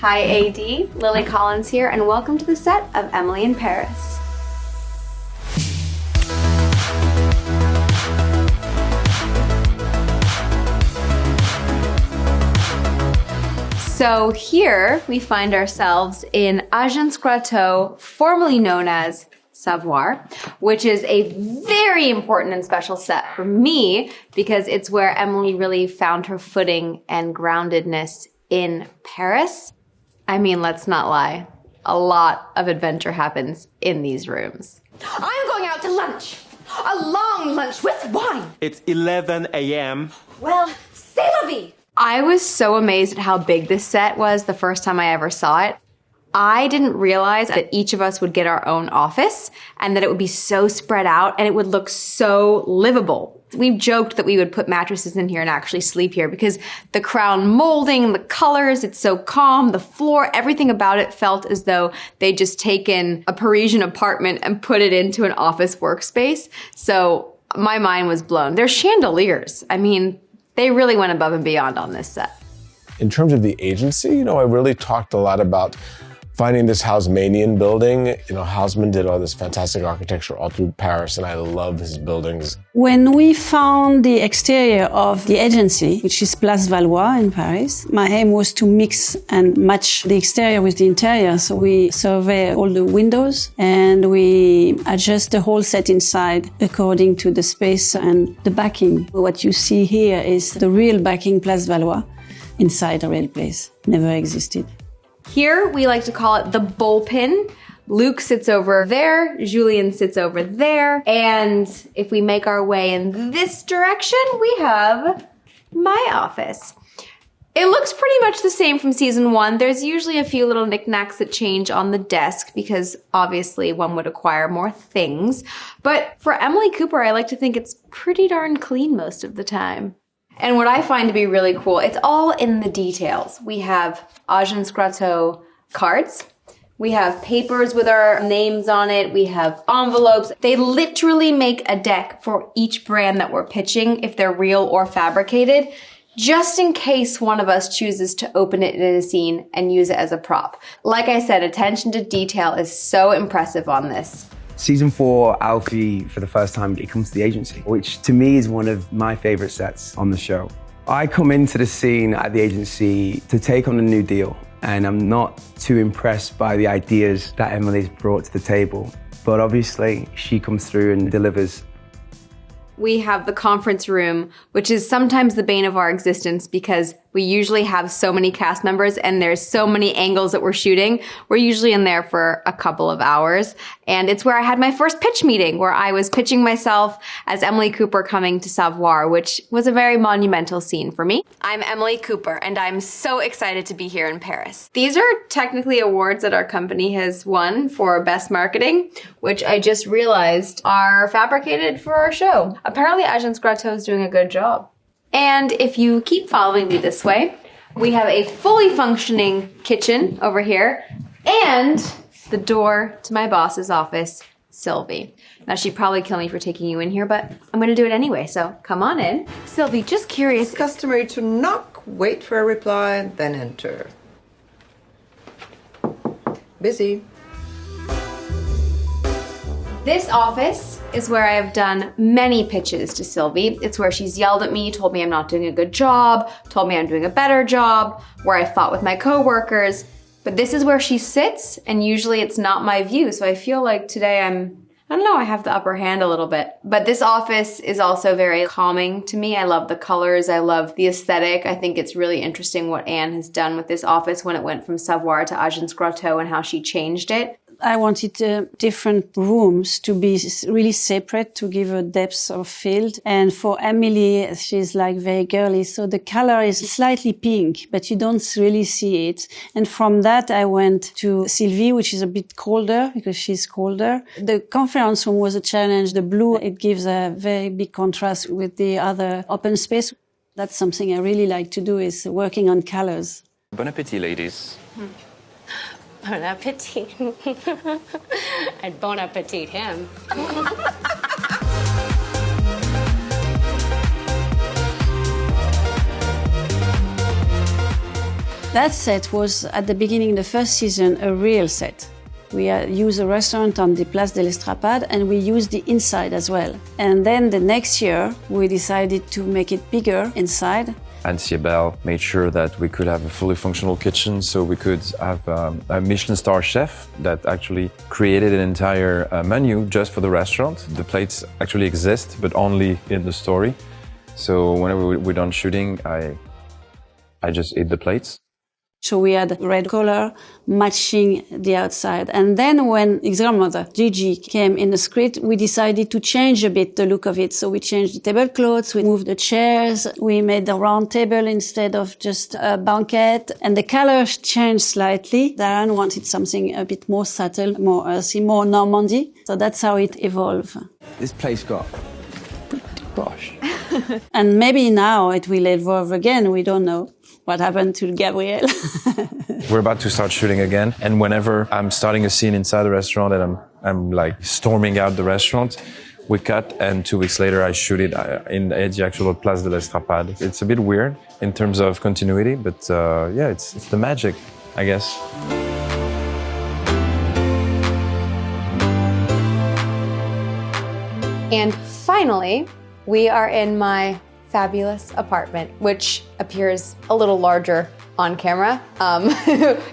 Hi AD, Lily Collins here, and welcome to the set of Emily in Paris. So here we find ourselves in Agence Grateau, formerly known as Savoir, which is a very important and special set for me because it's where Emily really found her footing and groundedness in Paris. I mean, let's not lie. A lot of adventure happens in these rooms. I'm going out to lunch. A long lunch with wine. It's 11 a.m. Well, Sylvie. I was so amazed at how big this set was the first time I ever saw it. I didn't realize that each of us would get our own office and that it would be so spread out and it would look so livable. We've joked that we would put mattresses in here and actually sleep here because the crown molding, the colors, it's so calm, the floor, everything about it felt as though they'd just taken a Parisian apartment and put it into an office workspace. So my mind was blown. There's chandeliers. I mean, they really went above and beyond on this set. In terms of the agency, I really talked a lot about finding this Haussmannian building. Haussmann did all this fantastic architecture all through Paris, and I love his buildings. When we found the exterior of the agency, which is Place Valois in Paris, my aim was to mix and match the exterior with the interior. So we survey all the windows and we adjust the whole set inside according to the space and the backing. What you see here is the real backing Place Valois inside a real place. Never existed. Here, we like to call it the bullpen. Luke sits over there, Julien sits over there, and if we make our way in this direction, we have my office. It looks pretty much the same from season 1. There's usually a few little knickknacks that change on the desk because obviously one would acquire more things. But for Emily Cooper, I like to think it's pretty darn clean most of the time. And what I find to be really cool, it's all in the details. We have Agence Grateau cards. We have papers with our names on it. We have envelopes. They literally make a deck for each brand that we're pitching, if they're real or fabricated, just in case one of us chooses to open it in a scene and use it as a prop. Like I said, attention to detail is so impressive on this. Season 4, Alfie, for the first time, it comes to the agency, which to me is one of my favorite sets on the show. I come into the scene at the agency to take on a new deal, and I'm not too impressed by the ideas that Emily's brought to the table. But obviously, she comes through and delivers. We have the conference room, which is sometimes the bane of our existence because we usually have so many cast members and there's so many angles that we're shooting. We're usually in there for a couple of hours. And it's where I had my first pitch meeting, where I was pitching myself as Emily Cooper coming to Savoir, which was a very monumental scene for me. I'm Emily Cooper, and I'm so excited to be here in Paris. These are technically awards that our company has won for best marketing, which I just realized are fabricated for our show. Apparently, Agence Grateau is doing a good job. And if you keep following me this way, we have a fully functioning kitchen over here and the door to my boss's office, Sylvie. Now, she'd probably kill me for taking you in here, but I'm going to do it anyway, so come on in. Sylvie, just curious. It's customary to knock, wait for a reply, then enter. Busy. This office is where I have done many pitches to Sylvie. It's where she's yelled at me, told me I'm not doing a good job, told me I'm doing a better job, where I fought with my coworkers. But this is where she sits, and usually it's not my view. So I feel like today I have the upper hand a little bit. But this office is also very calming to me. I love the colors. I love the aesthetic. I think it's really interesting what Anne has done with this office when it went from Savoir to Agence Grateau and how she changed it. I wanted different rooms to be really separate to give a depth of field. And for Emily, she's like very girly. So the color is slightly pink, but you don't really see it. And from that, I went to Sylvie, which is a bit colder because she's colder. The conference room was a challenge. The blue, it gives a very big contrast with the other open space. That's something I really like to do, is working on colors. Bon appétit, ladies. Bon appetit. I'd bon appetit him. That set was, at the beginning of the first season, a real set. We used a restaurant on the Place de l'Estrapade and we used the inside as well. And then the next year, we decided to make it bigger inside. And Siebel made sure that we could have a fully functional kitchen, so we could have a Michelin star chef that actually created an entire menu just for the restaurant. The plates actually exist, but only in the story. So whenever we're done shooting, I just eat the plates. So we had red color matching the outside. And then when his grandmother, Gigi, came in the script, we decided to change a bit the look of it. So we changed the tablecloths, we moved the chairs, we made the round table instead of just a banquet. And the colors changed slightly. Darren wanted something a bit more subtle, more earthy, more Normandy. So that's how it evolved. This place got pretty posh. And maybe now it will evolve again, we don't know. What happened to Gabrielle? We're about to start shooting again, and whenever I'm starting a scene inside the restaurant and I'm like storming out the restaurant, we cut, and 2 weeks later I shoot it in the actual Place de l'Estrapade. It's a bit weird in terms of continuity, but yeah, it's the magic, I guess. And finally, we are in my fabulous apartment, which appears a little larger on camera.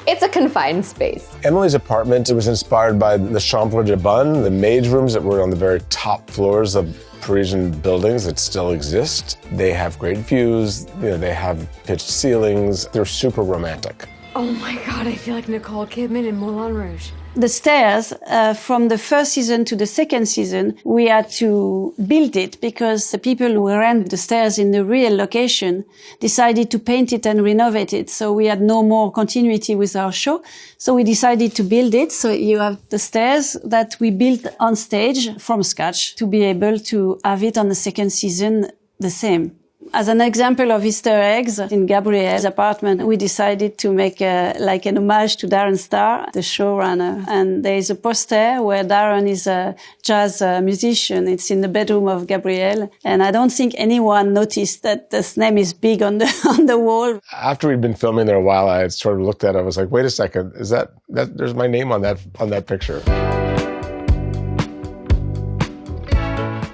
It's a confined space. Emily's apartment, it was inspired by the Chambre de Bonne, the maid's rooms that were on the very top floors of Parisian buildings that still exist. They have great views, they have pitched ceilings. They're super romantic. Oh my God, I feel like Nicole Kidman in Moulin Rouge. The stairs, from the first season to the second season, we had to build it because the people who ran the stairs in the real location decided to paint it and renovate it. So we had no more continuity with our show. So we decided to build it. So you have the stairs that we built on stage from scratch to be able to have it on the second season the same. As an example of Easter eggs, in Gabrielle's apartment, we decided to make like an homage to Darren Star, the showrunner. And there is a poster where Darren is a jazz musician. It's in the bedroom of Gabrielle. And I don't think anyone noticed that this name is big on the wall. After we'd been filming there a while, I had sort of looked at it. I was like, wait a second, is that there's my name on that picture.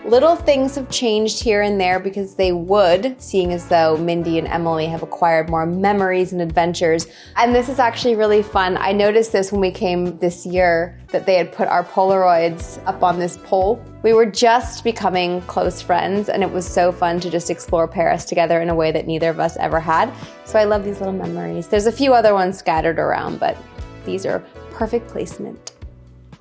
Little things have changed here and there because they would, seeing as though Mindy and Emily have acquired more memories and adventures. And this is actually really fun. I noticed this when we came this year, that they had put our Polaroids up on this pole. We were just becoming close friends, and it was so fun to just explore Paris together in a way that neither of us ever had. So I love these little memories. There's a few other ones scattered around, but these are perfect placement.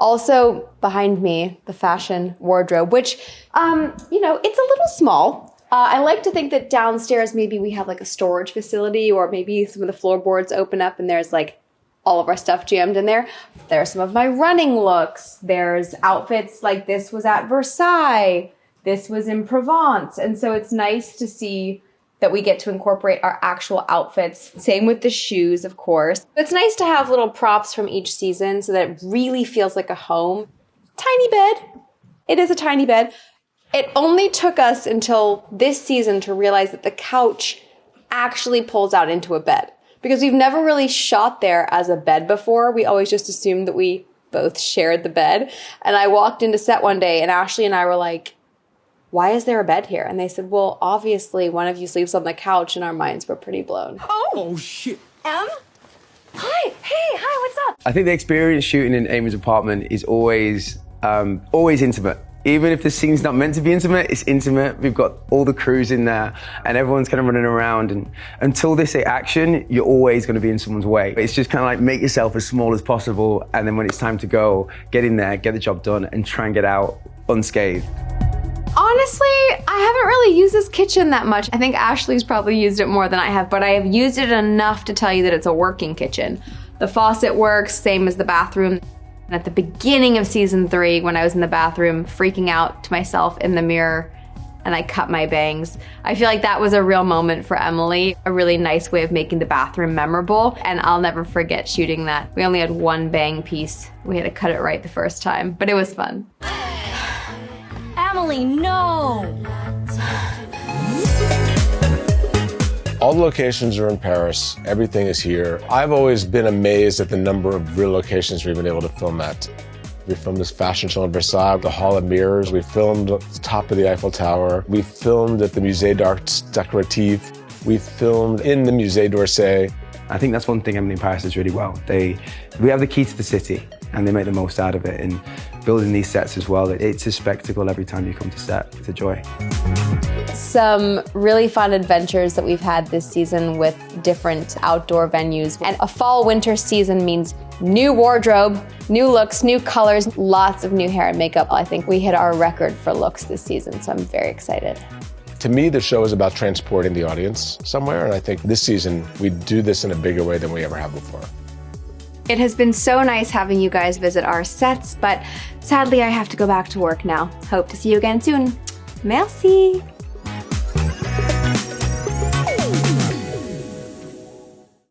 Also, behind me, the fashion wardrobe, which, it's a little small. I like to think that downstairs maybe we have like a storage facility, or maybe some of the floorboards open up and there's like all of our stuff jammed in there. There are some of my running looks. There's outfits like this was at Versailles. This was in Provence. And so it's nice to see that we get to incorporate our actual outfits. Same with the shoes, of course. It's nice to have little props from each season so that it really feels like a home. Tiny bed. It is a tiny bed. It only took us until this season to realize that the couch actually pulls out into a bed, because we've never really shot there as a bed before. We always just assumed that we both shared the bed. And I walked into set one day and Ashley and I were like, why is there a bed here? And they said, well, obviously one of you sleeps on the couch, and our minds were pretty blown. Oh, shit. Em? Hi. Hey, hi, what's up? I think the experience shooting in Amy's apartment is always intimate. Even if the scene's not meant to be intimate, it's intimate. We've got all the crews in there and everyone's kind of running around, and until they say action, you're always going to be in someone's way. It's just kind of like make yourself as small as possible, and then when it's time to go, get in there, get the job done, and try and get out unscathed. Honestly, I haven't really used this kitchen that much. I think Ashley's probably used it more than I have, but I have used it enough to tell you that it's a working kitchen. The faucet works, same as the bathroom. And at the beginning of season 3, when I was in the bathroom freaking out to myself in the mirror and I cut my bangs, I feel like that was a real moment for Emily, a really nice way of making the bathroom memorable. And I'll never forget shooting that. We only had one bang piece. We had to cut it right the first time, but it was fun. Emily, no! All the locations are in Paris. Everything is here. I've always been amazed at the number of real locations we've been able to film at. We filmed this fashion show in Versailles, the Hall of Mirrors. We filmed at the top of the Eiffel Tower. We filmed at the Musée d'Art Décoratif. We filmed in the Musée d'Orsay. I think that's one thing Emily in Paris does really well. We have the key to the city, and they make the most out of it. And building these sets as well, it's a spectacle every time you come to set. It's a joy. Some really fun adventures that we've had this season with different outdoor venues. And a fall-winter season means new wardrobe, new looks, new colors, lots of new hair and makeup. I think we hit our record for looks this season, so I'm very excited. To me, the show is about transporting the audience somewhere, and I think this season we do this in a bigger way than we ever have before. It has been so nice having you guys visit our sets, but sadly I have to go back to work now. Hope to see you again soon. Merci!